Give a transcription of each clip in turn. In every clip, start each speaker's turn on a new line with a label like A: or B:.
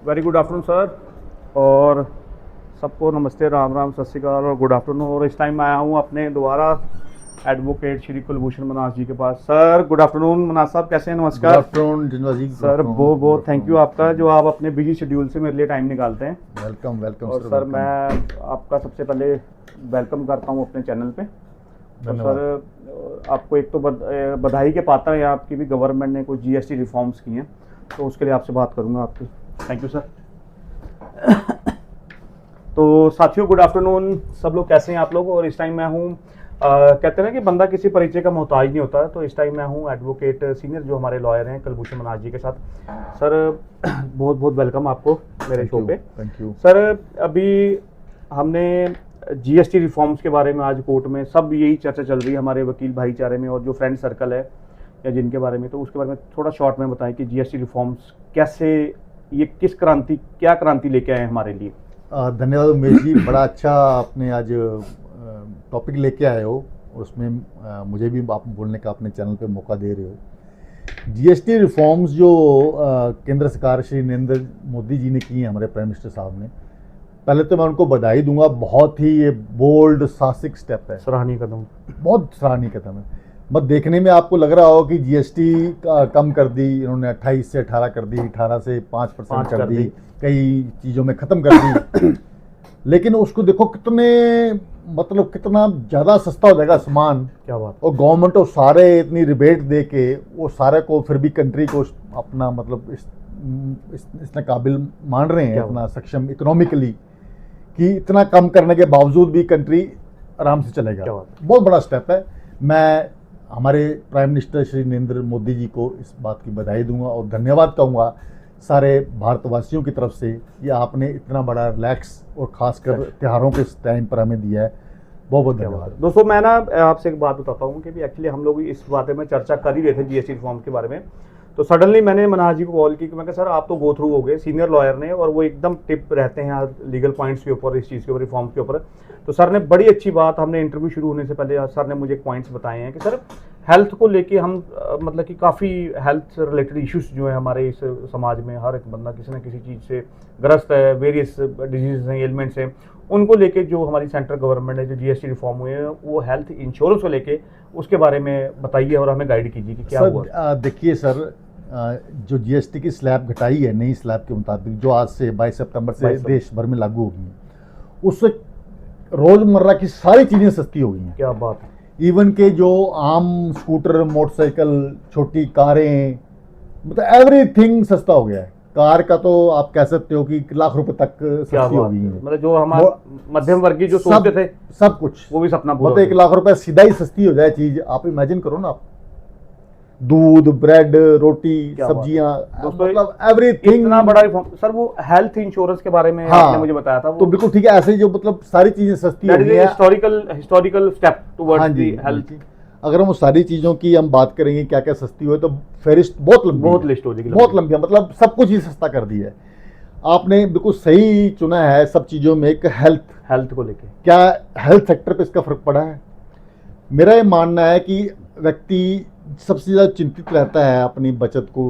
A: Very good afternoon sir. और सबको नमस्ते, राम राम, सत श्रीकाल और गुड आफ्टरनून। और इस टाइम मैं आया हूँ अपने दोबारा एडवोकेट श्री कुलभूषण मनास जी के पास। सर गुड आफ्टरनून मनास साहब, कैसे हैं? नमस्कार।
B: गुड आफ्टरनून जिंदा जी।
A: सर बहुत बहुत थैंक यू आपका, जो आप अपने बिजी शेड्यूल से मेरे लिए टाइम निकालते हैं।
B: वेलकम वेलकम
A: और सर मैं आपका सबसे पहले वेलकम करता हूँ अपने चैनल पे। तो सर आपको एक तो बधाई के पात्र हैं, आपकी भी गवर्नमेंट ने कुछ जीएसटी रिफॉर्म्स की हैं, तो उसके लिए आपसे बात करूँगा आपकी। Thank you sir. तो साथियों गुड आफ्टरनून, सब लोग कैसे हैं आप लोग? और इस टाइम मैं हूँ कहते हैं ना कि बंदा किसी परिचय का मोहताज नहीं होता, तो इस टाइम मैं हूँ एडवोकेट सीनियर जो हमारे लॉयर हैं कुलभूषण मनास जी के साथ। सर बहुत बहुत वेलकम आपको मेरे शो पे।
B: थैंक यू
A: सर अभी हमने जीएसटी रिफॉर्म्स के बारे में आज कोर्ट में सब यही चर्चा चल रही है हमारे वकील भाईचारे में और जो फ्रेंड सर्कल है या जिनके बारे में, तो उसके बारे में थोड़ा शॉर्ट में बताएं कि जीएसटी रिफॉर्म्स कैसे, ये क्या क्रांति लेके आए हैं हमारे लिए।
B: धन्यवाद उमेश जी, बड़ा अच्छा आपने आज टॉपिक लेके आए हो। उसमें मुझे भी आप बोलने का अपने चैनल पे मौका दे रहे हो। जीएसटी रिफॉर्म्स जो केंद्र सरकार श्री नरेंद्र मोदी जी ने की है, हमारे प्राइम मिनिस्टर साहब ने, पहले तो मैं उनको बधाई दूंगा। बहुत ही ये बोल्ड साहसिक स्टेप है,
A: सराहनीय कदम,
B: बहुत सराहनीय कदम है। बट देखने में आपको लग रहा हो कि जीएसटी कम कर दी इन्होंने, 28 से 18 कर दी, 18 से 5% कर दी, कई चीज़ों में ख़त्म कर दी। लेकिन उसको देखो कितने, मतलब कितना ज़्यादा सस्ता हो जाएगा सामान।
A: क्या बात।
B: और गवर्नमेंट को सारे इतनी रिबेट दे के वो सारे को फिर भी कंट्री को अपना मतलब इसने काबिल मान रहे हैं, अपना सक्षम इकोनॉमिकली, कि इतना कम करने के बावजूद भी कंट्री आराम से चलेगा। बहुत बड़ा स्टेप है। मैं हमारे प्राइम मिनिस्टर श्री नरेंद्र मोदी जी को इस बात की बधाई दूंगा और धन्यवाद कहूँगा सारे भारतवासियों की तरफ से कि आपने इतना बड़ा रिलैक्स और ख़ासकर त्योहारों के टाइम पर हमें दिया है। बहुत बहुत धन्यवाद।
A: दोस्तों मैं ना आपसे एक बात बताता हूँ कि एक्चुअली हम लोग इस बारे में चर्चा कर ही रहे थे जीएसटी रिफॉर्म के बारे में, तो सडनली मैंने मनास जी को कॉल की कि मैं कहा सर आप तो गो थ्रू हो गए सीनियर लॉयर ने, और वो एकदम टिप रहते हैं लीगल पॉइंट्स के ऊपर, इस चीज़ के ऊपर, रिफॉर्म के ऊपर। तो सर ने बड़ी अच्छी बात, हमने इंटरव्यू शुरू होने से पहले सर ने मुझे पॉइंट्स बताए हैं कि सर हेल्थ को लेके हम मतलब कि काफ़ी हेल्थ रिलेटेड इश्यूज जो है हमारे इस समाज में, हर एक बंदा किसी न किसी चीज़ से ग्रस्त है, वेरियस डिजीज़ हैं, एलिमेंट्स हैं, उनको लेके जो हमारी सेंट्रल गवर्नमेंट ने जो जीएसटी रिफॉर्म हुए हैं वो हेल्थ इंश्योरेंस को लेके, उसके बारे में बताइए और हमें गाइड कीजिए कि क्या हुआ।
B: देखिए सर, जो जीएसटी की स्लैब घटाई है नई स्लैब के मुताबिक, जो आज से 22 सितंबर से देश भर में लागू होगी, उससे रोजमर्रा की सारी चीज़ें सस्ती हो गई हैं।
A: क्या बात है।
B: इवन के जो आम स्कूटर, मोटरसाइकिल, छोटी कारें, मतलब एवरीथिंग सस्ता हो गया है। कार का तो आप कह सकते हो कि लाख रुपए तक सस्ती हो गई है।
A: मतलब जो हमारे मध्यम वर्गीय जो सोचते थे
B: सब कुछ,
A: वो भी सपना पूरा,
B: मतलब 1 लाख रुपए सीधा ही सस्ती हो जाए चीज। आप इमेजिन करो ना, आप दूध, ब्रेड, रोटी, सब्जियां, मतलब एवरीथिंग।
A: इतना बड़ा सर वो हेल्थ इंश्योरेंस के बारे में आपने मुझे बताया था,
B: तो बिल्कुल ठीक है। ऐसे जो मतलब सारी चीजें सस्ती हो गई है,
A: historical step towards the health.
B: अगर हम वो सारी चीजों की हम बात करेंगे क्या क्या सस्ती हुई, तो फेरिस्त बहुत लंबी, बहुत लिस्ट हो जाएगी, बहुत लंबी है। मतलब सब कुछ ही सस्ता कर दिया है। आपने बिल्कुल सही चुना है सब चीजों में। एक हेल्थ को लेके, क्या हेल्थ सेक्टर पे इसका फर्क पड़ा है? मेरा ये मानना है कि व्यक्ति सबसे ज़्यादा चिंतित रहता है, अपनी बचत को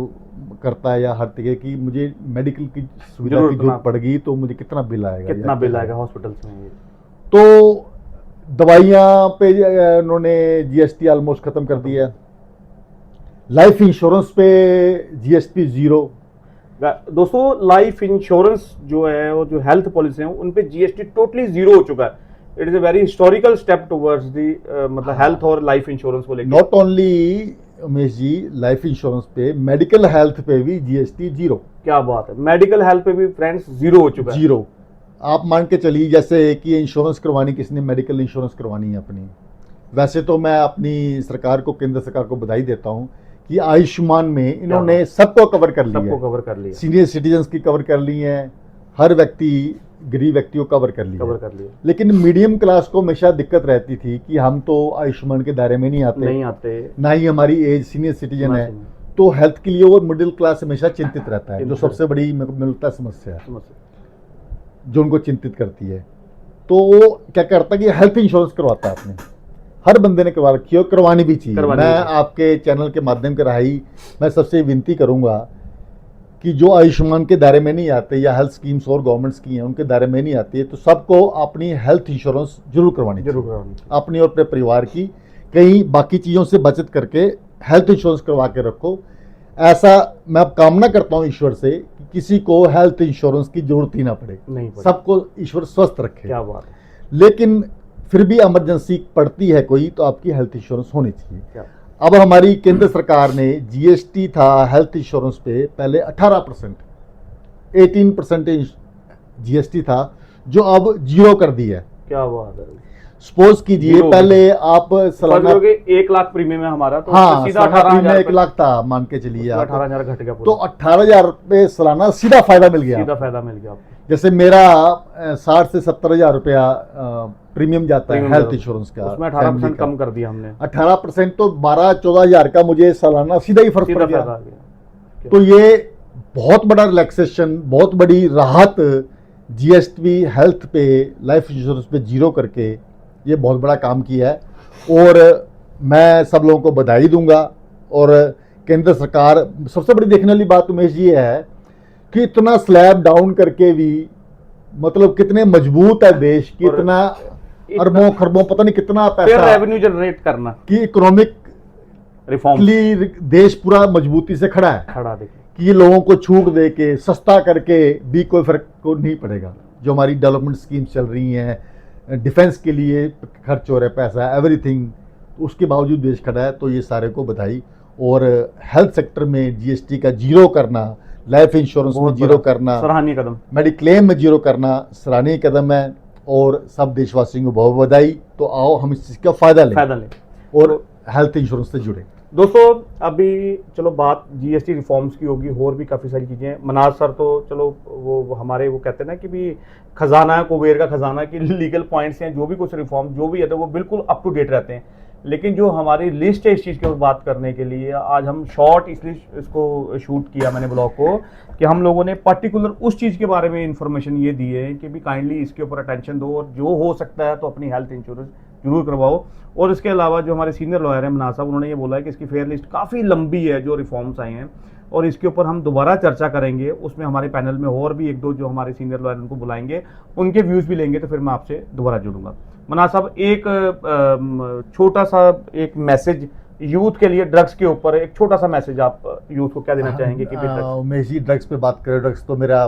B: करता है या हर तरीके की, मुझे मेडिकल की सुविधा की जरूरत पड़ गई तो मुझे कितना बिल आएगा, हॉस्पिटल्स में। तो दवाइयाँ पे उन्होंने जीएसटी ऑलमोस्ट ख़त्म कर दिया है। लाइफ इंश्योरेंस पे जीएसटी 0।
A: दोस्तों लाइफ इंश्योरेंस जो है और जो हेल्थ पॉलिसी है उन पे जीएसटी टोटली 0 हो चुका है। It is a very historical step towards the मतलब हेल्थ और लाइफ इंश्योरेंस को लेकर।
B: Not only Umesh ji, life insurance पे, मेडिकल हेल्थ पे भी जीएसटी 0।
A: क्या बात है, मेडिकल हेल्थ पे भी फ्रेंड्स 0 हो चुका है।
B: 0। आप मान के चलिए जैसे कि इंश्योरेंस करवानी, किसी ने मेडिकल इंश्योरेंस करवानी है अपनी, वैसे तो मैं अपनी सरकार को, केंद्र सरकार को बधाई देता हूँ कि आयुष्मान में इन्होंने सबको कवर कर लिया, सीनियर सिटीजन्स की कवर कर ली है, हर व्यक्ति, गरीब व्यक्तियों को कवर कर लिया। लेकिन मीडियम क्लास को हमेशा दिक्कत रहती थी कि हम तो आयुष्मान के दायरे में नहीं आते, ना ही हमारी एज सीनियर सिटीजन है। तो हेल्थ के लिए वो मिडिल क्लास हमेशा चिंतित रहता है, जो सबसे बड़ी मिलता समस्या है जो उनको चिंतित करती है। तो वो क्या करता है कि हेल्थ इंश्योरेंस करवाता है अपने, हर बंदे ने करवा रखी हो, करवानी भी चाहिए। मैं आपके चैनल के माध्यम के राही मैं सबसे विनती करूंगा कि जो आयुष्मान के दायरे में नहीं आते या हेल्थ स्कीम्स और गवर्नमेंट्स की हैं उनके दायरे में नहीं आती है, तो सबको अपनी हेल्थ इंश्योरेंस जरूर करवानी
A: जरूर
B: चाहिए।
A: करवानी चाहिए।
B: अपनी और अपने परिवार की कई बाकी चीज़ों से बचत करके हेल्थ इंश्योरेंस करवा के रखो। ऐसा मैं अब कामना करता हूँ ईश्वर से कि किसी को हेल्थ इंश्योरेंस की जरूरत ही ना पड़े,
A: नहीं पड़े।
B: सबको ईश्वर स्वस्थ रखे।
A: क्या बात है।
B: लेकिन फिर भी इमरजेंसी पड़ती है कोई, तो आपकी हेल्थ इंश्योरेंस होनी चाहिए।
A: क्या
B: अब हमारी केंद्र सरकार ने जीएसटी था हेल्थ इंश्योरेंस पे पहले 18%, 18% जीएसटी था, जो अब 0 कर दिया है।
A: क्या बात है।
B: सपोज कीजिए
A: 0
B: पहले आप सालाना,
A: 1 लाख प्रीमियम है हमारा, तो
B: हाँ,
A: सीधा
B: सालाना
A: 18,000
B: 1 लाख था मान के चलिए आप,
A: 18,000 घट गया
B: तो
A: पूरा।
B: 18,000 रुपये सालाना सीधा फायदा मिल गया।
A: सीधा फायदा मिल गया आपको।
B: जैसे मेरा 60 से 70,000 रुपया प्रीमियम जाता है
A: प्रीमियम
B: हेल्थ
A: जाता है।
B: इंश्योरेंस का,
A: उसमें
B: फैमिली
A: 18%
B: का।
A: कम कर दिया हमने।
B: 18% तो 12-14,000 का मुझे सालाना सीधा ही फर्क
A: सीधा
B: पड़ गया।
A: फायदा आ गया।
B: तो ये बहुत बड़ा रिलैक्सेशन, बहुत बड़ी राहत जीएसटी हेल्थ पे, लाइफ इंश्योरेंस पे 0 करके ये बहुत बड़ा काम किया है। और मैं सब लोगों को बधाई दूंगा। और केंद्र सरकार, सबसे बड़ी देखने वाली बात उमेश जी है कि इतना स्लैब डाउन करके भी, मतलब कितने मजबूत है देश, कि
A: और
B: इतना अरबों खरबों पता नहीं कितना
A: फिर
B: पैसा
A: रेवेन्यू जनरेट करना,
B: कि इकोनॉमिक
A: रिफॉर्म
B: देश पूरा मजबूती से खड़ा है
A: खड़ा देखिए।
B: कि ये लोगों को छूट दे के सस्ता करके भी कोई फर्क को नहीं पड़ेगा। जो हमारी डेवलपमेंट स्कीम्स चल रही हैं, डिफेंस के लिए खर्च हो रहा है पैसा, एवरीथिंग, उसके बावजूद देश खड़ा है। तो ये सारे को बधाई। और हेल्थ सेक्टर में जीएसटी का 0 करना, लाइफ इंश्योरेंस में
A: बहुत
B: 0
A: बड़ा
B: करना,
A: सराहनीय कदम।
B: मेडिक्लेम में 0 करना सराहनीय कदम है। और सब देशवासियों को बहुत बधाई। तो आओ हम इस चीज़ का फायदा लें और हेल्थ इंश्योरेंस से जुड़े।
A: दोस्तों अभी चलो बात जीएसटी रिफॉर्म्स की होगी, और भी काफ़ी सारी चीज़ें। मनाज सर तो चलो वो हमारे वो कहते हैं ना कि भी खजाना है, कुबेर का खजाना, की लीगल पॉइंट्स हैं, जो भी कुछ रिफॉर्म जो भी है तो वो बिल्कुल अप टू डेट रहते हैं। लेकिन जो हमारी लिस्ट है इस चीज़ के ऊपर बात करने के लिए, आज हम शॉर्ट इसलिए इसको शूट किया मैंने ब्लॉग को, कि हम लोगों ने पर्टिकुलर उस चीज़ के बारे में इंफॉर्मेशन ये दी है कि भी काइंडली इसके ऊपर अटेंशन दो, और जो हो सकता है तो अपनी हेल्थ इंश्योरेंस जरूर करवाओ। और इसके अलावा जो हमारे सीनियर लॉयर हैं मनाज साहब, उन्होंने ये बोला है कि इसकी फेयर लिस्ट काफ़ी लंबी है जो रिफॉर्म्स आए हैं, और इसके ऊपर हम दोबारा चर्चा करेंगे। उसमें हमारे पैनल में और भी 1-2 जो हमारे सीनियर लॉयर उनको बुलाएंगे, उनके व्यूज़ भी लेंगे, तो फिर मैं आपसे दोबारा जुड़ूंगा। मनाज साहब, एक छोटा सा एक मैसेज यूथ के लिए, ड्रग्स के ऊपर एक छोटा सा मैसेज आप यूथ को क्या देना चाहेंगे? कि
B: उमेश जी, ड्रग्स पे बात करें, ड्रग्स तो मेरा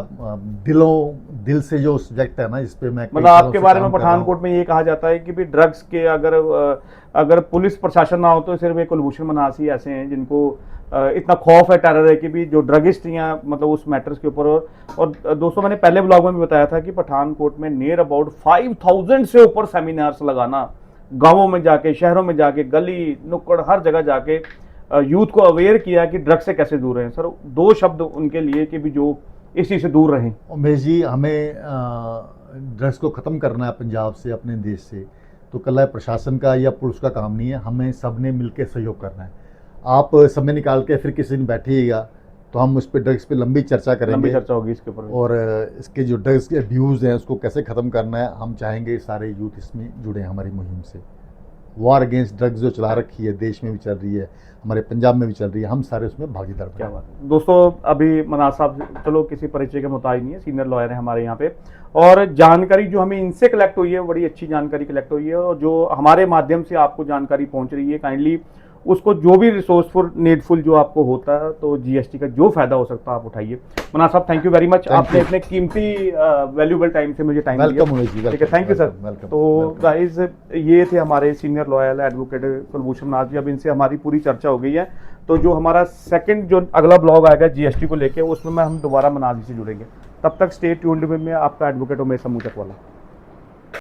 B: दिल से जो सब्जेक्ट है ना, इस पे मैं
A: मतलब आपके बारे में पठानकोट में ये कहा जाता है कि भी ड्रग्स के अगर पुलिस प्रशासन ना हो तो सिर्फ एक कुलभूषण मनाज ही ऐसे हैं जिनको इतना खौफ है, टेरर है कि भी जो ड्रगिस्ट या मतलब उस मैटर्स के ऊपर। और दोस्तों मैंने पहले ब्लॉग में भी बताया था कि पठानकोट में नियर अबाउट 5,000 से ऊपर सेमिनार्स लगाना, गांवों में जाके, शहरों में जाके, गली नुक्कड़ हर जगह जाके यूथ को अवेयर किया कि ड्रग्स से कैसे दूर रहें। सर 2 शब्द उनके लिए कि भी जो इस चीज़ से दूर रहें।
B: उमेश जी, हमें ड्रग्स को ख़त्म करना है पंजाब से, अपने देश से, तो कल प्रशासन का या पुलिस का काम नहीं है, हमें सब ने मिलकर सहयोग करना है। आप समय निकाल के फिर किसी दिन बैठिएगा तो हम उस पर ड्रग्स पे लंबी चर्चा करेंगे,
A: लंबी चर्चा होगी इसके ऊपर,
B: और इसके जो ड्रग्स के अब्यूज़ हैं उसको कैसे ख़त्म करना है। हम चाहेंगे सारे यूथ इसमें जुड़े हमारी मुहिम से। वॉर अगेंस्ट ड्रग्स जो चला रखी है, देश में भी चल रही है, हमारे पंजाब में भी चल रही है, हम सारे उसमें भागीदार बने।
A: क्या बात है। दोस्तों अभी मनाज साहब चलो किसी परिचय के मुताबिक नहीं है, सीनियर लॉयर हैं हमारे यहाँ पे, और जानकारी जो हमें इनसे कलेक्ट हुई है बड़ी अच्छी जानकारी कलेक्ट हुई है, और जो हमारे माध्यम से आपको जानकारी पहुँच रही है, काइंडली उसको जो भी रिसोर्सफुल नीडफुल जो आपको होता है, तो जीएसटी का जो फायदा हो सकता है आप उठाइए। मनाज साहब, थैंक यू वेरी मच, आपने इतने कीमती वैल्यूबल टाइम से मुझे टाइम दिया।
B: वेलकम उमेश जी,
A: ठीक है, थैंक यू सर। तो गाइज ये थे हमारे सीनियर लॉयर एडवोकेट कुलभूषण मनाज जी। अब इनसे हमारी पूरी चर्चा हो गई है, तो जो हमारा सेकंड जो अगला ब्लॉग आएगा जीएसटी को लेके, उसमें हम दोबारा मनाज जी से जुड़ेंगे। तब तक स्टे ट्यून्ड में आपका एडवोकेट उमेश समूचक वाला।